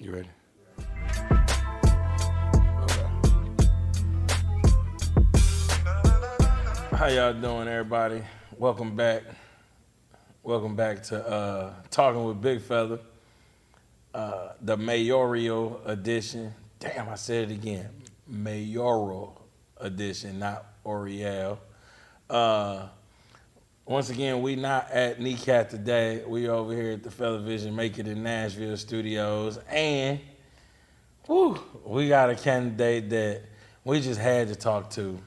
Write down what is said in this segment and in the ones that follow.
You ready? How y'all doing, everybody? Welcome back. Welcome back to Talking with Big Fella, the Mayoral edition. Damn, I said it again. Mayoral edition, not Oriel. Uh, Once again, we not at Kneecap today. We over here at the Television Make It in Nashville studios. And, we got a candidate that we just had to talk to.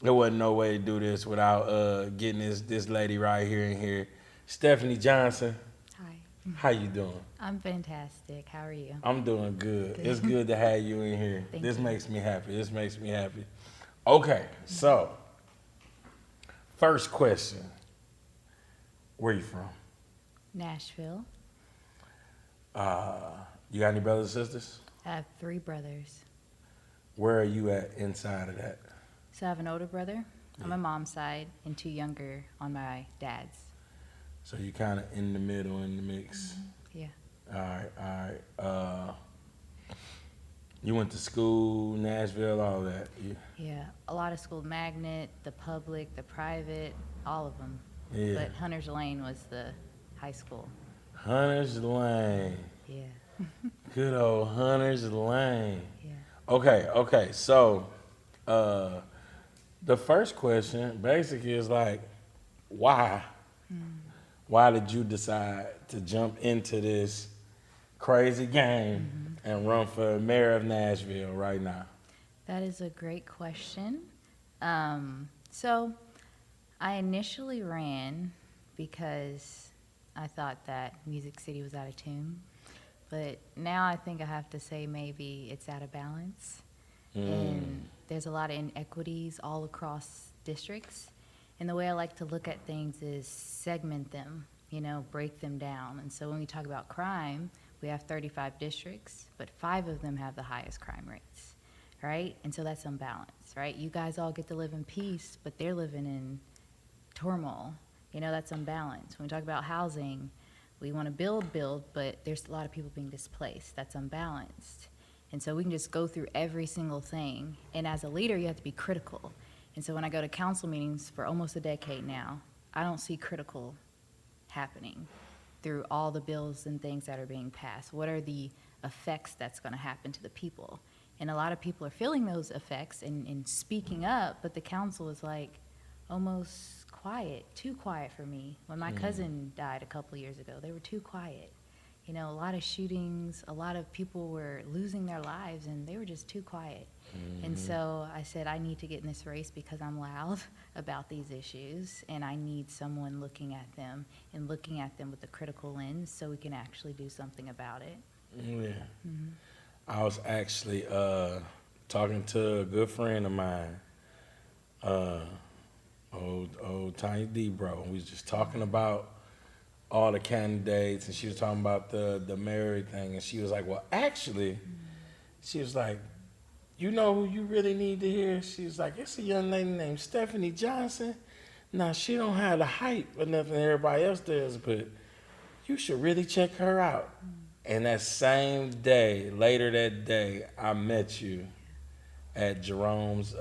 There wasn't no way to do this without getting this lady right here in here. Stephanie Johnson. Hi. How you doing? I'm fantastic. How are you? I'm doing good. It's good to have you in here. Thank This you. makes me happy. Okay, so first question. Where you from? Nashville. You got any brothers and sisters? I have 3 brothers. Where are you at inside of that? So I have an older brother on my mom's side and 2 younger on my dad's. So you kind of in the middle in the mix. Yeah. All right. You went to school, Nashville, all that. Yeah. A lot of school, magnet, the public, the private, all of them. Yeah. But Hunter's Lane was the high school. Hunter's Lane. Yeah. Good old Hunter's Lane. Yeah. Okay. So, the first question basically is like, why? Why did you decide to jump into this crazy game and run for mayor of Nashville right now? That is a great question. So I initially ran because I thought that Music City was out of tune. But now I think I have to say maybe it's out of balance. And there's a lot of inequities all across districts. And the way I like to look at things is segment them, break them down. And so when we talk about crime, we have 35 districts, but 5 of them have the highest crime rates, right? And so that's unbalanced, right? You guys all get to live in peace, but they're living in turmoil. That's unbalanced. When we talk about housing, we want to build, but there's a lot of people being displaced. That's unbalanced. And so we can just go through every single thing. And as a leader, you have to be critical. And so when I go to council meetings for almost a decade now, I don't see critical happening through all the bills and things that are being passed. What are the effects that's going to happen to the people? And a lot of people are feeling those effects and speaking up, but the council is like almost quiet, too quiet for me. When my cousin died a couple years ago, they were too quiet. A lot of shootings, a lot of people were losing their lives, and they were just too quiet. And so I said, I need to get in this race because I'm loud about these issues, and I need someone looking at them and looking at them with a critical lens so we can actually do something about it. Yeah. I was actually talking to a good friend of mine, old Tiny D, bro. We was just talking about all the candidates, and she was talking about the married thing, and she was like, well, actually, she was like, you know who you really need to hear? She was like, it's a young lady named Stephanie Johnson. Now, she don't have the hype or nothing everybody else does, but you should really check her out. And that same day, later that day, I met you at Jerome's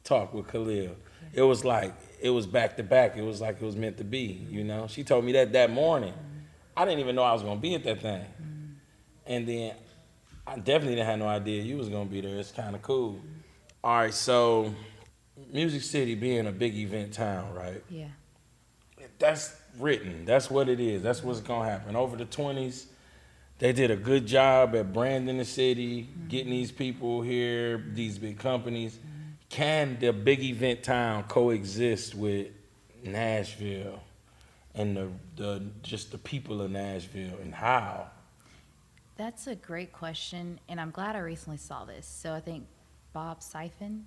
talk with Khalil. It was like, it was back to back. It was like it was meant to be, She told me that morning. I didn't even know I was going to be at that thing. And then I definitely didn't have no idea you was going to be there. It's kind of cool. All right, so Music City being a big event town, right? Yeah. That's written. That's what it is. That's what's going to happen. Over the 20s, they did a good job at branding the city, getting these people here, these big companies. Can the big event town coexist with Nashville and just the people of Nashville, and how? That's a great question, and I'm glad I recently saw this. So I think Bob Siphon,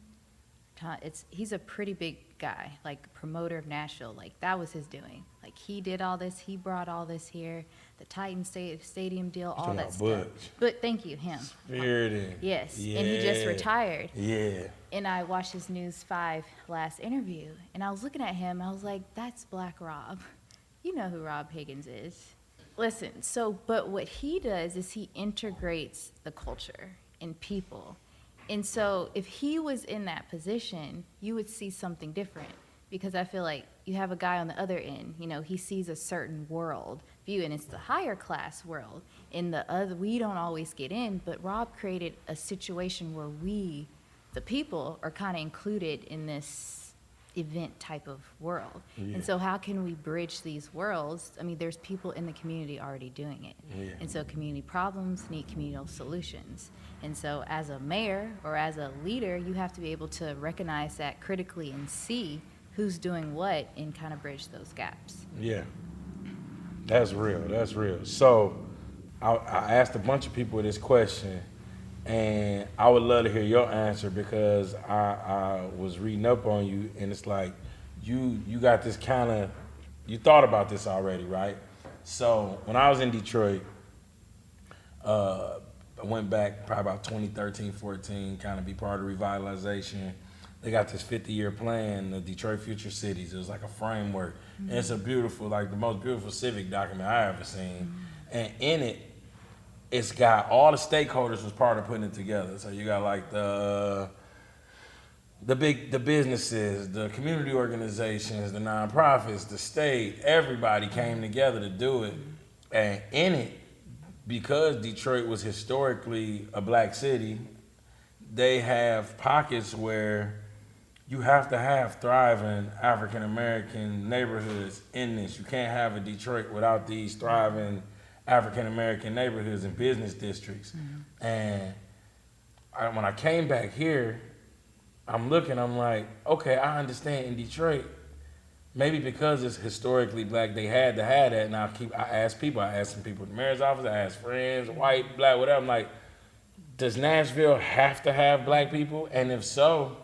he's a pretty big guy, like promoter of Nashville. Like that was his doing. Like he did all this, he brought all this here, the Titan Stadium deal, all that stuff. But thank you, him. Spirited. Yes, Yeah. and he just retired. Yeah. And I watched his News 5 last interview, and I was looking at him, I was like, that's Black Rob. You know who Rob Higgins is. Listen, so, but what he does is he integrates the culture and people. And so if he was in that position, you would see something different. Because I feel like you have a guy on the other end, you know, he sees a certain world view, and it's the higher class world. In the other, we don't always get in, but Rob created a situation where we, the people, are kind of included in this event type of world. Yeah. And so how can we bridge these worlds? I mean, there's people in the community already doing it. Yeah. And so community problems need communal solutions. And so as a mayor or as a leader, you have to be able to recognize that critically and see who's doing what and kind of bridge those gaps. Yeah, that's real. That's real. So I asked a bunch of people this question, and I would love to hear your answer because I was reading up on you, and it's like you got this kind of, you thought about this already, right? So when I was in Detroit, I went back probably about 2013, 14, kind of be part of revitalization. They got this 50-year plan, the Detroit Future Cities. It was like a framework. And it's a beautiful, like the most beautiful civic document I ever seen. And in it, it's got all the stakeholders was part of putting it together. So you got like the businesses, the community organizations, the nonprofits, the state, everybody came together to do it. And in it, because Detroit was historically a black city, they have pockets where you have to have thriving African-American neighborhoods in this. You can't have a Detroit without these thriving African-American neighborhoods and business districts. And when I came back here, I'm looking, I'm like, okay, I understand in Detroit, maybe because it's historically black, they had to have that. And I ask people, I ask some people at the mayor's office, I ask friends, white, black, whatever. I'm like, does Nashville have to have black people? And if so,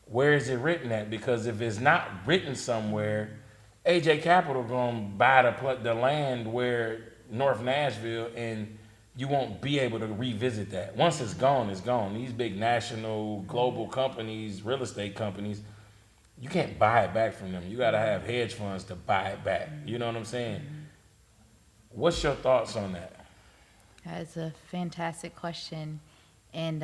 where is it written at? Because if it's not written somewhere, AJ Capital gonna buy the land where North Nashville, and you won't be able to revisit that. Once it's gone, it's gone. These big national, global companies, real estate companies, you can't buy it back from them. You gotta have hedge funds to buy it back. You know what I'm saying? What's your thoughts on that? That's a fantastic question. And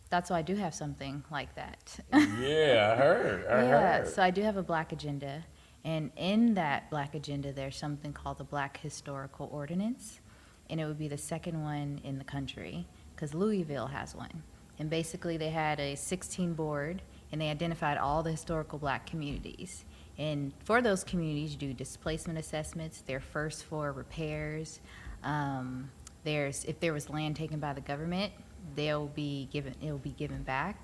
that's why I do have something like that. Yeah, I heard. So I do have a black agenda. And in that black agenda, there's something called the Black Historical Ordinance. And it would be the second one in the country, because Louisville has one. And basically they had a 16 board, and they identified all the historical black communities. And for those communities, you do displacement assessments. They're first for repairs. If there was land taken by the government, it will be given back.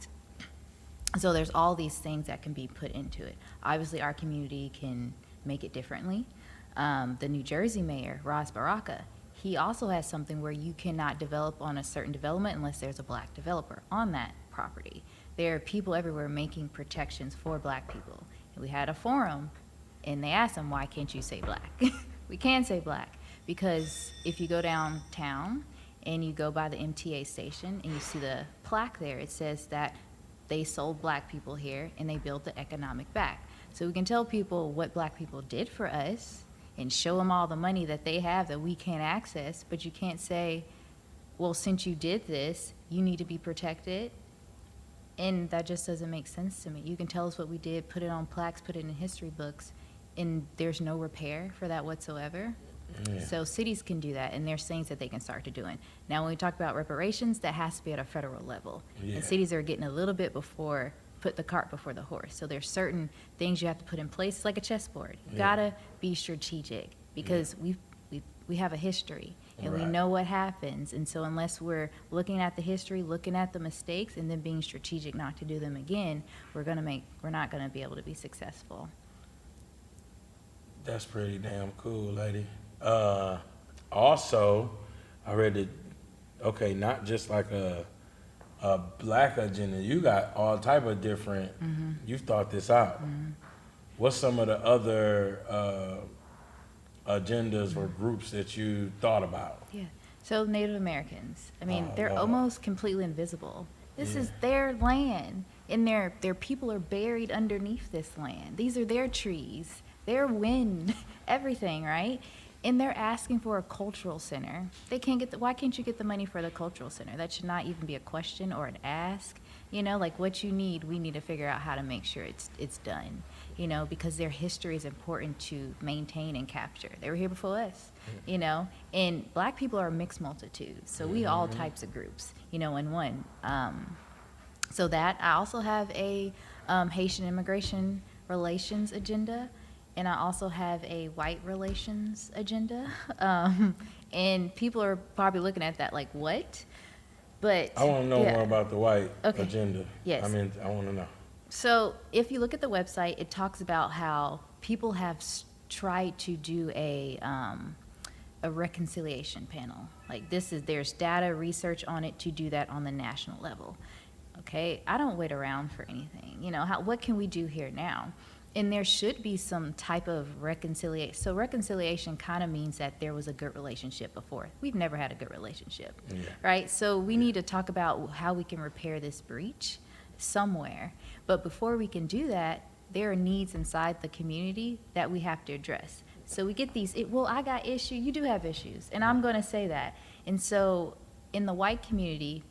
So there's all these things that can be put into it. Obviously, our community can make it differently. The New Jersey mayor, Ras Baraka, he also has something where you cannot develop on a certain development unless there's a black developer on that property. There are people everywhere making protections for black people. And we had a forum, and they asked them, why can't you say black? We can say black, because if you go downtown and you go by the MTA station and you see the plaque there, it says that they sold black people here and they built the economic back. So we can tell people what black people did for us and show them all the money that they have that we can't access, but you can't say, well, since you did this, you need to be protected. And that just doesn't make sense to me. You can tell us what we did, put it on plaques, put it in history books, and there's no repair for that whatsoever. Yeah. So cities can do that, and there's things that they can start to doing. Now, when we talk about reparations, that has to be at a federal level. Yeah. And cities are getting a little bit put the cart before the horse. So there's certain things you have to put in place. It's like a chessboard. You gotta be strategic, because we have a history, and we know what happens. And so unless we're looking at the history, looking at the mistakes, and then being strategic not to do them again, we're not gonna be able to be successful. That's pretty damn cool, lady. Also, I read that, not just like a black agenda, you got all type of different, you've thought this out. What's some of the other agendas or groups that you thought about? Yeah, so Native Americans, I mean, they're almost completely invisible. This is their land, and their people are buried underneath this land. These are their trees, their wind, everything, right? And they're asking for a cultural center. They can't get why can't you get the money for the cultural center? That should not even be a question or an ask. You know, like what you need, we need to figure out how to make sure it's done. You know, because their history is important to maintain and capture. They were here before us, you know, and black people are a mixed multitude. So we all types of groups, you know, in one. So that I also have a Haitian immigration relations agenda, and I also have a white relations agenda. And people are probably looking at that like, what? But I want to know more about the white agenda. Yes. I mean, I want to know. So if you look at the website, it talks about how people have tried to do a reconciliation panel. Like there's data research on it to do that on the national level. Okay, I don't wait around for anything. You know, what can we do here now? And there should be some type of reconciliation. So reconciliation kind of means that there was a good relationship before. We've never had a good relationship, right? So we need to talk about how we can repair this breach somewhere. But before we can do that, there are needs inside the community that we have to address. So we get these, I got issue, you do have issues, and I'm going to say that. And so in the white community,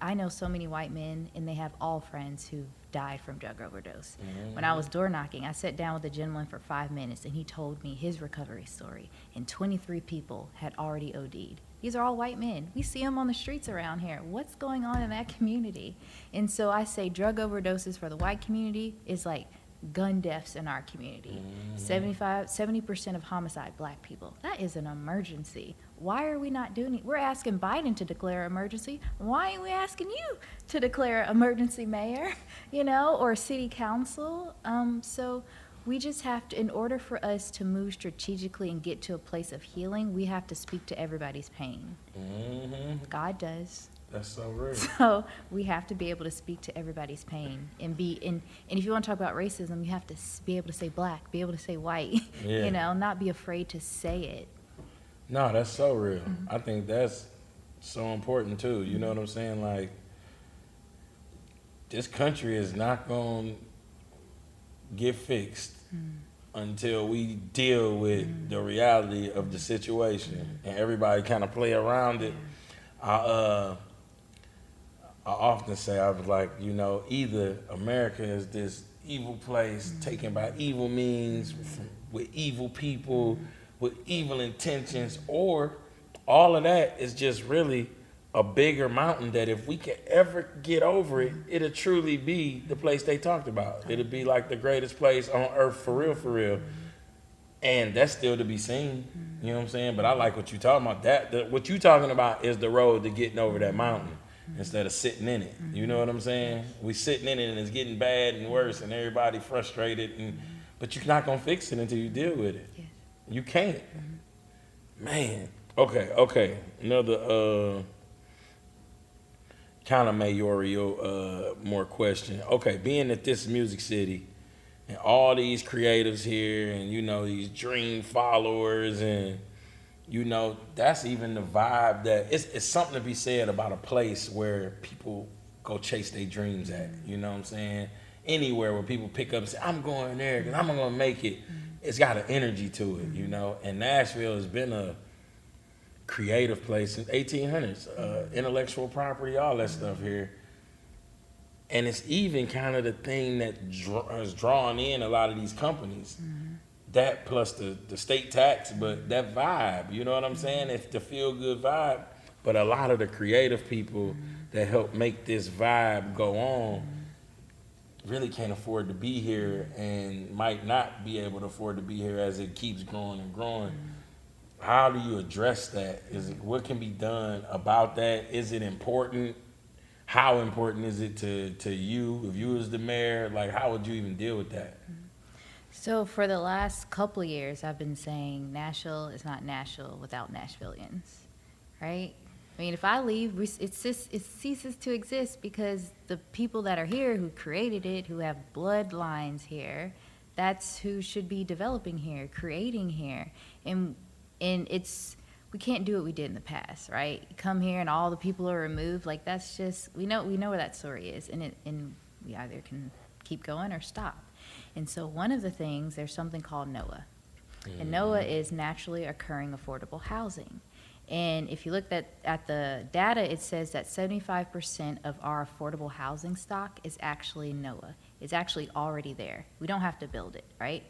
I know so many white men, and they have all friends who've died from drug overdose. When I was door knocking, I sat down with a gentleman for 5 minutes, and he told me his recovery story, and 23 people had already OD'd. These are all white men. We see them on the streets around here. What's going on in that community? And so I say drug overdoses for the white community is like gun deaths in our community. 70% of homicide, black people. That is an emergency. Why are we not doing it? We're asking Biden to declare emergency. Why ain't we asking you to declare emergency, Mayor? You know, or City Council? So we just have to, in order for us to move strategically and get to a place of healing, we have to speak to everybody's pain. God does. That's so real. So we have to be able to speak to everybody's pain and and if you want to talk about racism, you have to be able to say black, be able to say white, you know, not be afraid to say it. No, that's so real. I think that's so important too. You know what I'm saying? Like, this country is not going to get fixed until we deal with the reality of the situation and everybody kind of play around it. I often say, I was like, you know, either America is this evil place taken by evil means with evil people with evil intentions, or all of that is just really a bigger mountain that if we can ever get over it, it'll truly be the place they talked about. It'll be like the greatest place on earth for real, for real. And that's still to be seen. You know what I'm saying? But I like what you're talking about. What you're talking about is the road to getting over that mountain instead of sitting in it. You know what I'm saying? We sitting in it and it's getting bad and worse and everybody frustrated. But you're not going to fix it until you deal with it. Yes. You can't. Man. Okay. Another kind of mayoral more question. Okay, being at this music city and all these creatives here and, you know, these dream followers and, you know, that's even the vibe that it's something to be said about a place where people go chase their dreams at. You know what I'm saying? Anywhere where people pick up and say, I'm going there because I'm going to make it. It's got an energy to it, you know? And Nashville has been a creative place since 1800s, intellectual property, all that stuff here. And it's even kind of the thing that has drawn in a lot of these companies. That plus the state tax, but that vibe, you know what I'm saying? It's the feel-good vibe. But a lot of the creative people that help make this vibe go on really can't afford to be here and might not be able to afford to be here as it keeps growing and growing. How do you address that? What can be done about that? Is it important? How important is it to you? If you was the mayor, like, how would you even deal with that? So for the last couple of years, I've been saying Nashville is not Nashville without Nashvillians, right? I mean, if I leave, it ceases to exist because the people that are here who created it, who have bloodlines here, that's who should be developing here, creating here. And we can't do what we did in the past, right? You come here and all the people are removed. Like, that's just, we know where that story is. And we either can keep going or stop. And so one of the things, there's something called NOAA. And NOAA is naturally occurring affordable housing. And if you look at the data, it says that 75% of our affordable housing stock is actually NOAA. It's actually already there. We don't have to build it, right?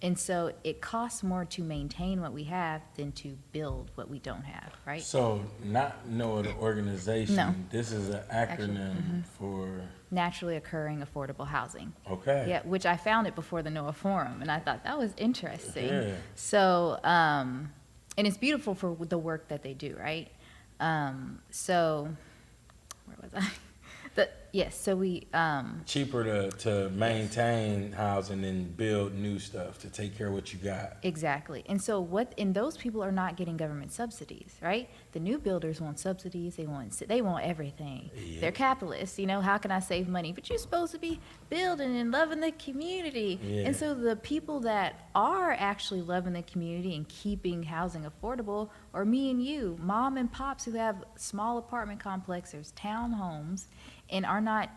And so it costs more to maintain what we have than to build what we don't have, right? So not NOAA, the organization. No. This is an acronym for. Naturally occurring affordable housing. Okay. Yeah, which I found it before the NOAA Forum, and I thought that was interesting. Yeah. So, and it's beautiful for the work that they do, right? So, where was I? Yes, so we. Cheaper to maintain housing than build new stuff to take care of what you got. Exactly. And so and those people are not getting government subsidies, right? The new builders want subsidies, they want everything. Yeah. They're capitalists, how can I save money? But you're supposed to be building and loving the community. Yeah. And so the people that are actually loving the community and keeping housing affordable are me and you, mom and pops who have small apartment complexes, townhomes, and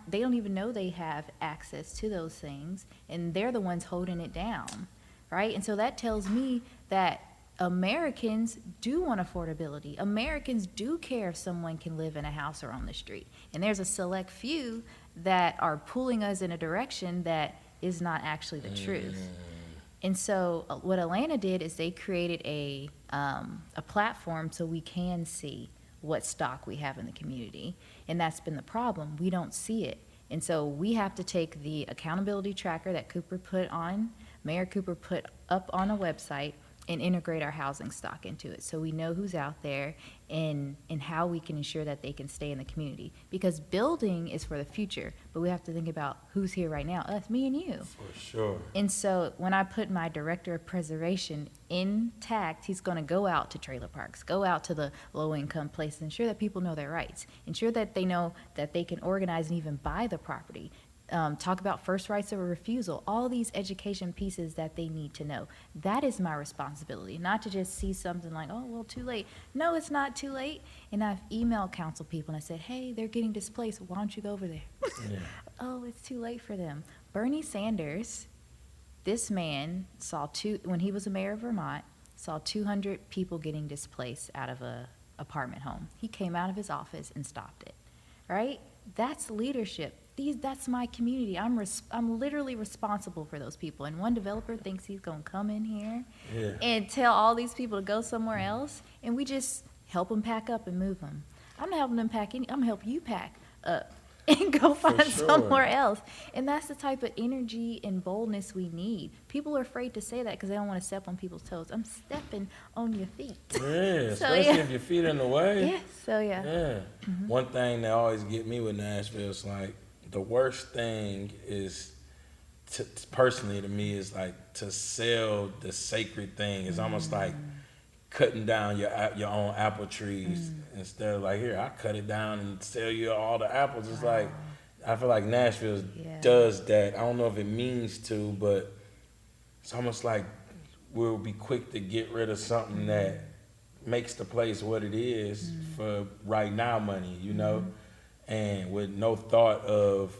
they don't even know they have access to those things, and they're the ones holding it down, right? And so that tells me that Americans do want affordability. Americans do care if someone can live in a house or on the street. And there's a select few that are pulling us in a direction that is not actually the truth. And so what Atlanta did is they created a platform so we can see what stock we have in the community. And that's been the problem. We don't see it. And so we have to take the accountability tracker that Mayor Cooper put up on a website and integrate our housing stock into it so we know who's out there and how we can ensure that they can stay in the community. Because building is for the future, but we have to think about who's here right now, us, me and you. For sure. And so when I put my director of preservation intact, he's going to go out to trailer parks, go out to the low-income places, ensure that people know their rights, ensure that they know that they can organize and even buy the property. Talk about first rights of refusal, all these education pieces that they need to know. That is my responsibility, not to just see something like, oh, well, too late. No, it's not too late. And I've emailed council people and I said, hey, they're getting displaced. Why don't you go over there? Yeah. Oh, it's too late for them. Bernie Sanders, this man when he was a mayor of Vermont, saw 200 people getting displaced out of a apartment home. He came out of his office and stopped it, right? That's leadership. That's my community. I'm literally responsible for those people. And one developer thinks he's going to come in here and tell all these people to go somewhere else, and we just help them pack up and move them. I'm not helping them pack I'm going to help you pack up and go find somewhere else. And that's the type of energy and boldness we need. People are afraid to say that because they don't want to step on people's toes. I'm stepping on your feet. Yeah, especially if your feet in the way. Yeah, so yeah. Yeah. Mm-hmm. One thing that always get me with Nashville is like, the worst thing is, personally to me, is like to sell the sacred thing. It's almost like cutting down your own apple trees instead of like, here, I cut it down and sell you all the apples. It's like, I feel like Nashville does that. I don't know if it means to, but it's almost like we'll be quick to get rid of something that makes the place what it is for right now money, and with no thought of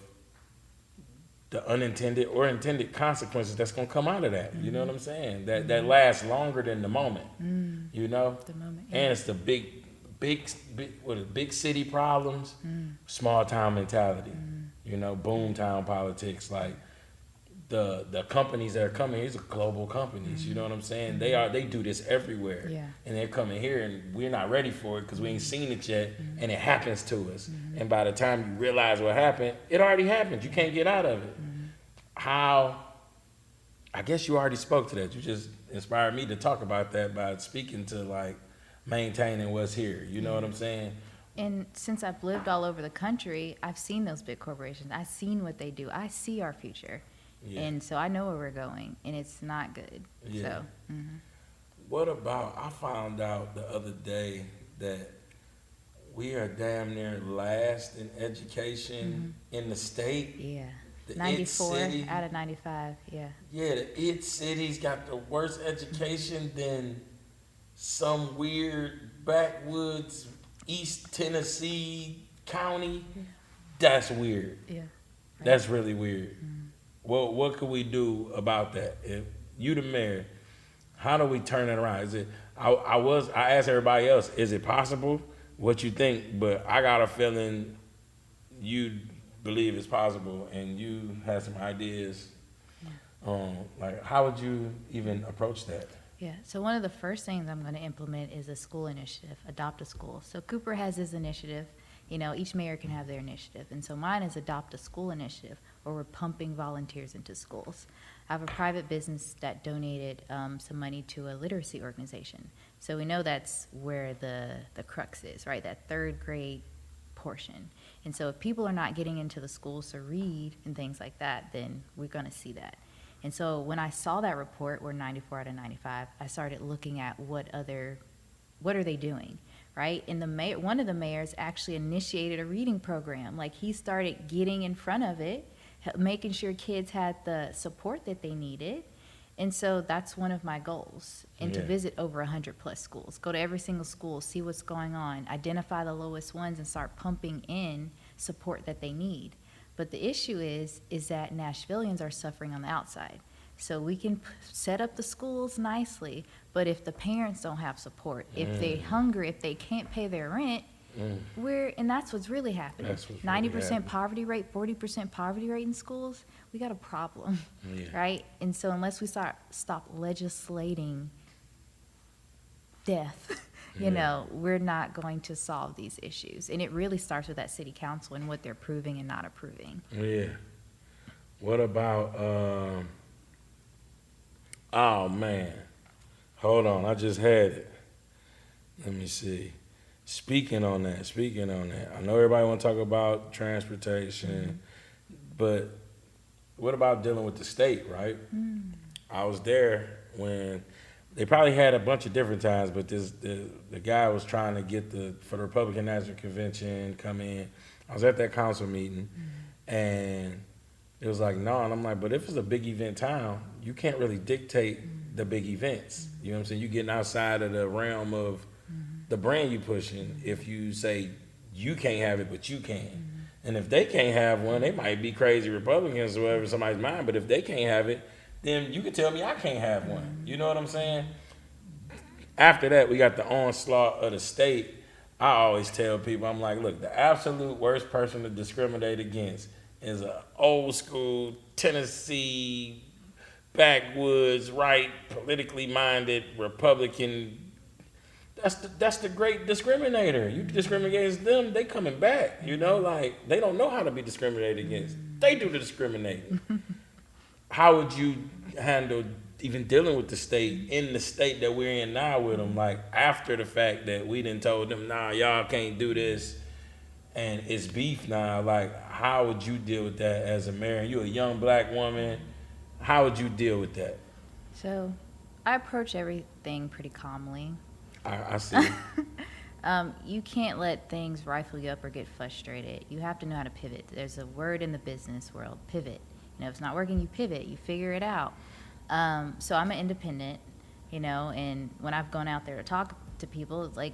the unintended or intended consequences that's going to come out of that. You know what I'm saying? That lasts longer than the moment, The moment, yeah. And it's the big city problems, small town mentality, boom town politics. Like the companies that are coming, these are global companies, you know what I'm saying? They do this everywhere, and they're coming here, and we're not ready for it because we ain't seen it yet, and it happens to us. And by the time you realize what happened, it already happened. You can't get out of it. I guess you already spoke to that. You just inspired me to talk about that by speaking to like maintaining what's here. You know what I'm saying? And since I've lived all over the country, I've seen those big corporations. I've seen what they do. I see our future. Yeah. And so I know where we're going, and it's not good. Yeah. So, What about, I found out the other day that we are damn near last in education in the state. Yeah. The 94 out of 95, yeah. Yeah, the cities got the worst education than some weird backwoods East Tennessee county. That's weird. Yeah. Right. That's really weird. What could we do about that? If you the mayor, How do we turn it around? Is it? I asked everybody else, is it possible? What you think? But I got a feeling you believe it's possible, and you have some ideas. Like, how would you even approach that? Yeah, so one of the first things I'm going to implement is a school initiative, adopt a school. So Cooper has his initiative. You know, each mayor can have their initiative. And so mine is adopt a school initiative, where we're pumping volunteers into schools. I have a private business that donated some money to a literacy organization. So we know that's where the crux is, right? That third grade portion. And so if people are not getting into the schools to read and things like that, then we're going to see that. And so when I saw that report, we're 94 out of 95, I started looking at what are they doing, right? And one of the mayors actually initiated a reading program. Like, he started getting in front of it, making sure kids had the support that they needed. And so that's one of my goals, and to visit over 100 plus schools, go to every single school, see what's going on, identify the lowest ones, and start pumping in support that they need. But the issue is that Nashvillians are suffering on the outside. So we can set up the schools nicely, but if the parents don't have support, if they're hungry, if they can't pay their rent, and that's what's really happening. 90% poverty rate, 40% poverty rate in schools, we got a problem, right? And so unless we stop legislating death, you know, we're not going to solve these issues. And it really starts with that city council and what they're approving and not approving. Yeah. What about, oh man, hold on, I just had it. Let me see. Speaking on that, I know everybody want to talk about transportation, but what about dealing with the state, right? I was there when they probably had a bunch of different times, but the guy was trying to get for the Republican National Convention come in. I was at that council meeting, and it was like, no, and I'm like, but if it's a big event town, you can't really dictate the big events. You know what I'm saying? You're getting outside of the realm of the brand you pushing if you say you can't have it, but you can. And if they can't have one, they might be crazy Republicans or whatever somebody's mind, but if they can't have it, then you can tell me I can't have one. You know what I'm saying? After that, we got the onslaught of the state. I always tell people, I'm like, look, the absolute worst person to discriminate against is an old school Tennessee backwoods, right, politically minded Republican. That's the great discriminator. You discriminate against them, they coming back. You know, like, they don't know how to be discriminated against. They do the discriminating. How would you handle even dealing with the state in the state that we're in now with them? Like, after the fact that we done told them, nah, y'all can't do this, and it's beef now. Like, how would you deal with that as a mayor? You a young black woman. How would you deal with that? So I approach everything pretty calmly. I see. You can't let things rifle you up or get frustrated. You have to know how to pivot. There's a word in the business world, pivot. You know, if it's not working, you pivot. You figure it out. So I'm an independent, you know, and when I've gone out there to talk to people, it's like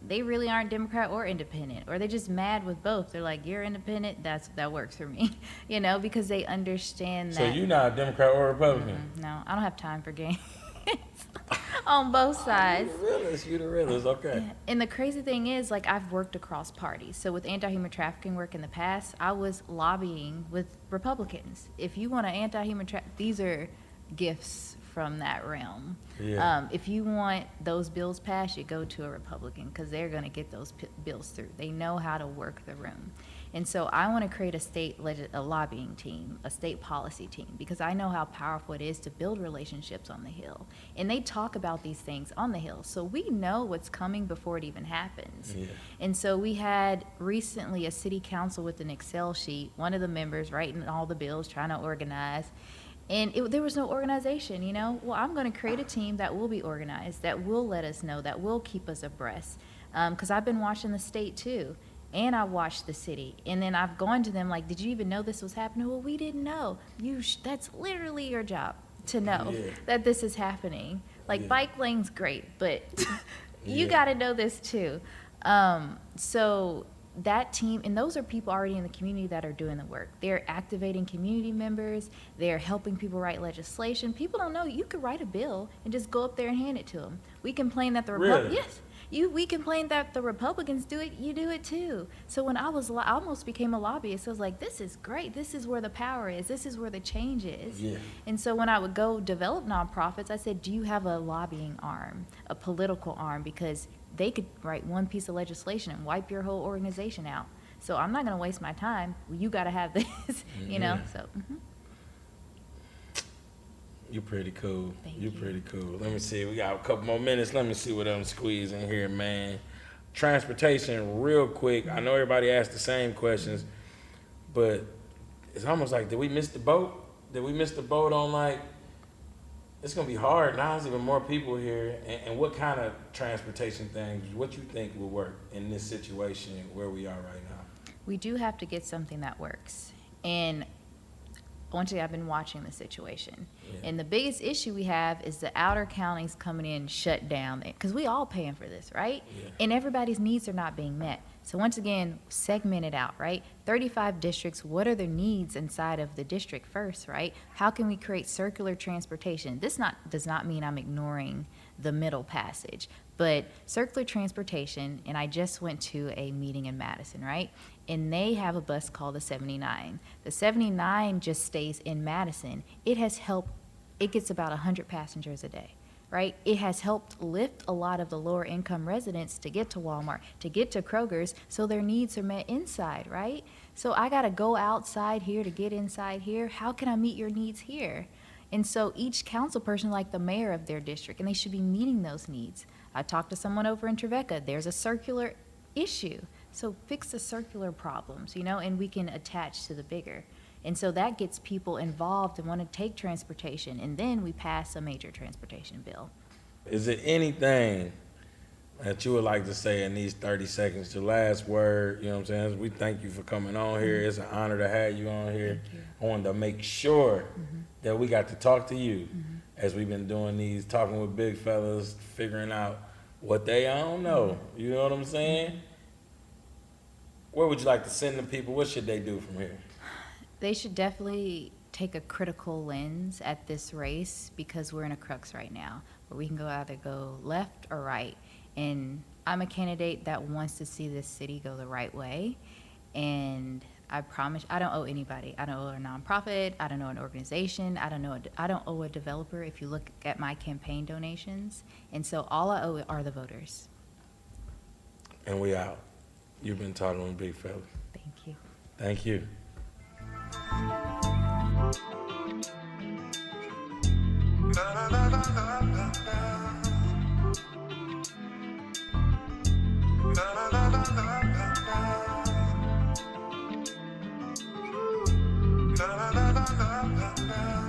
they really aren't Democrat or independent, or they're just mad with both. They're like, you're independent, that works for me, you know, because they understand that. So you're not a Democrat or Republican? No, I don't have time for games. On both sides. You the realist, okay. And the crazy thing is, like, I've worked across parties. So with anti-human trafficking work in the past, I was lobbying with Republicans. If you want an anti-human these are gifts from that realm. Yeah. If you want those bills passed, you go to a Republican, because they're going to get those bills through. They know how to work the room. And so I want to create a lobbying team, a state policy team, because I know how powerful it is to build relationships on the Hill. And they talk about these things on the Hill, so we know what's coming before it even happens. Yeah. And so we had recently a city council with an Excel sheet, one of the members writing all the bills, trying to organize. And there was no organization, you know? Well, I'm going to create a team that will be organized, that will let us know, that will keep us abreast. Because I've been watching the state, too. And I watched the city. And then I've gone to them like, did you even know this was happening? Well, we didn't know. That's literally your job, to know that this is happening. Like, bike lane's great, but you got to know this, too. So that team, and those are people already in the community that are doing the work. They're activating community members. They're helping people write legislation. People don't know you could write a bill and just go up there and hand it to them. We complain that the Really? Yes. We complain that the Republicans do it, you do it too. So when I almost became a lobbyist, I was like, this is great. This is where the power is. This is where the change is. Yeah. And so when I would go develop nonprofits, I said, do you have a lobbying arm, a political arm? Because they could write one piece of legislation and wipe your whole organization out. So I'm not going to waste my time. Well, you got to have this, you know? So, You're pretty cool. Thank You're you. pretty cool. Let me see. We got a couple more minutes. Let me see what I'm squeezing here, man. Transportation, real quick. I know everybody asked the same questions, but it's almost like, did we miss the boat? Did we miss the boat on, like, it's going to be hard. Now there's even more people here. And what kind of transportation things, what you think will work in this situation where we are right now? we do have to get something that works. And once again, I've been watching the situation. Yeah. And the biggest issue we have is the outer counties coming in shut down, because we all paying for this, right? Yeah. And everybody's needs are not being met. So once again, segment it out, right? 35 districts, what are the needs inside of the district first, right? How can we create circular transportation? This does not mean I'm ignoring the middle passage, but circular transportation, and I just went to a meeting in Madison, right? And they have a bus called the 79. The 79 just stays in Madison. It has helped, it gets about 100 passengers a day, right? It has helped lift a lot of the lower income residents to get to Walmart, to get to Kroger's, so their needs are met inside, right? So I gotta go outside here to get inside here. How can I meet your needs here? And so each council person, like the mayor of their district, and they should be meeting those needs. I talked to someone over in Trevecca. There's a circular issue. So fix the circular problems, you know, and we can attach to the bigger. And so that gets people involved and want to take transportation, and then we pass a major transportation bill. Is there anything that you would like to say in these 30 seconds? Your last word, you know what I'm saying? We thank you for coming on here. It's an honor to have you on here. Thank you. I wanted to make sure that we got to talk to you as we've been doing these, talking with big fellas, figuring out what they don't know. You know what I'm saying? Where would you like to send the people? What should they do from here? They should definitely take a critical lens at this race, because we're in a crux right now where we can either go left or right. And I'm a candidate that wants to see this city go the right way. And I promise, I don't owe anybody. I don't owe a nonprofit. I don't owe an organization. I don't owe a developer if you look at my campaign donations. And so all I owe are the voters. And we out. You've been talking with big fellas. Thank you. Thank you. La la la la la la.